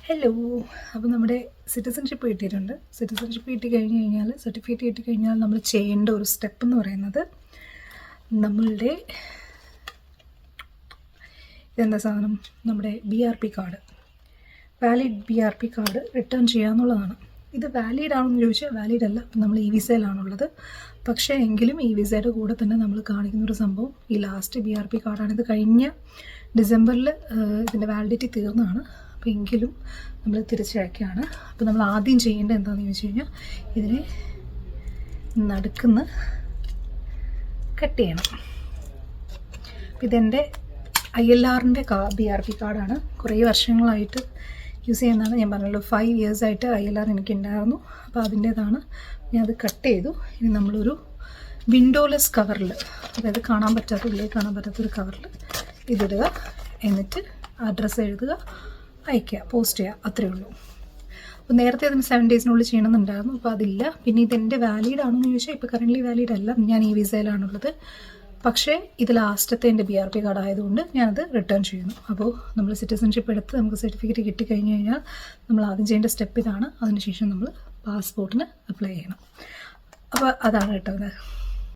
Hello. അപ്പോൾ നമ്മുടെ citizenship കിട്ടിയിട്ടുണ്ട്. സിറ്റിസൺഷിപ്പ് കിട്ടിക്കഴിഞ്ഞാൽ സർട്ടിഫിക്കറ്റ് കിട്ടിക്കഴിഞ്ഞാൽ നമ്മൾ ചെയ്യേണ്ട ഒരു സ്റ്റെപ്പ് എന്ന് പറയുന്നത് നമ്മളുടെ ഇതെന്താ സാധനം, നമ്മുടെ BRP card, valid BRP card return ചെയ്യാന്നുള്ളതാണ്. ഇത് വാലിഡ് ആണെന്ന് ചോദിച്ചാൽ വാലിഡ് അല്ല. അപ്പം നമ്മൾ വിസയിലാണുള്ളത്. പക്ഷേ എങ്കിലും വിസയുടെ കൂടെ തന്നെ നമ്മൾ കാണിക്കുന്നൊരു സംഭവം ഈ ലാസ്റ്റ് BRP കാർഡാണ്. ഇത് കഴിഞ്ഞ ഡിസംബറിൽ ഇതിൻ്റെ വാലിഡിറ്റി തീർന്നതാണ്. അപ്പോൾ എങ്കിലും നമ്മൾ തിരിച്ചയക്കുകയാണ്. അപ്പോൾ നമ്മൾ ആദ്യം ചെയ്യേണ്ടത് എന്താണെന്ന് ചോദിച്ചു കഴിഞ്ഞാൽ ഇതിനെ നടുക്കുന്ന് കട്ട് ചെയ്യണം. അപ്പോൾ ഇതെൻ്റെ ILRൻ്റെ BRP കാർഡാണ്. കുറേ വർഷങ്ങളായിട്ട് യൂസ് ചെയ്യുന്നതാണ്. ഞാൻ പറഞ്ഞല്ലോ 5 ഇയേഴ്സായിട്ട് ILR എനിക്കുണ്ടായിരുന്നു. അപ്പോൾ അതിൻ്റേതാണ്. ഞാൻ അത് കട്ട് ചെയ്തു. ഇനി നമ്മളൊരു വിൻഡോലെസ് കവറിൽ, അതായത് കാണാൻ പറ്റാത്തൊരു കവറിൽ ഇതിടുക. എന്നിട്ട് അഡ്രസ്സ് എഴുതുക, അയയ്ക്കുക, പോസ്റ്റ് ചെയ്യുക. അത്രയേ ഉള്ളൂ. അപ്പോൾ നേരത്തെ അതിന് 7 ഡേയ്സിനുള്ളിൽ ചെയ്യണമെന്നുണ്ടായിരുന്നു. അപ്പോൾ അതില്ല. പിന്നെ ഇതെൻ്റെ വാലിഡ് ആണെന്ന് ചോദിച്ചാൽ ഇപ്പോൾ കറൻ്റ്ലി വാലിഡ് അല്ല. ഞാൻ വിസയിലാണുള്ളത്. പക്ഷേ ഇത് ലാസ്റ്റത്തെ എൻ്റെ BRP കാർഡ് ആയതുകൊണ്ട് ഞാനത് റിട്ടേൺ ചെയ്യുന്നു. അപ്പോൾ നമ്മൾ സിറ്റിസൺഷിപ്പ് എടുത്ത് നമുക്ക് സർട്ടിഫിക്കറ്റ് കിട്ടിക്കഴിഞ്ഞ് കഴിഞ്ഞാൽ നമ്മൾ ആദ്യം ചെയ്യേണ്ട സ്റ്റെപ്പ് ഇതാണ്. അതിനുശേഷം നമ്മൾ പാസ്പോർട്ടിന് അപ്ലൈ ചെയ്യണം. അപ്പോൾ അതാണ് കേട്ടോ.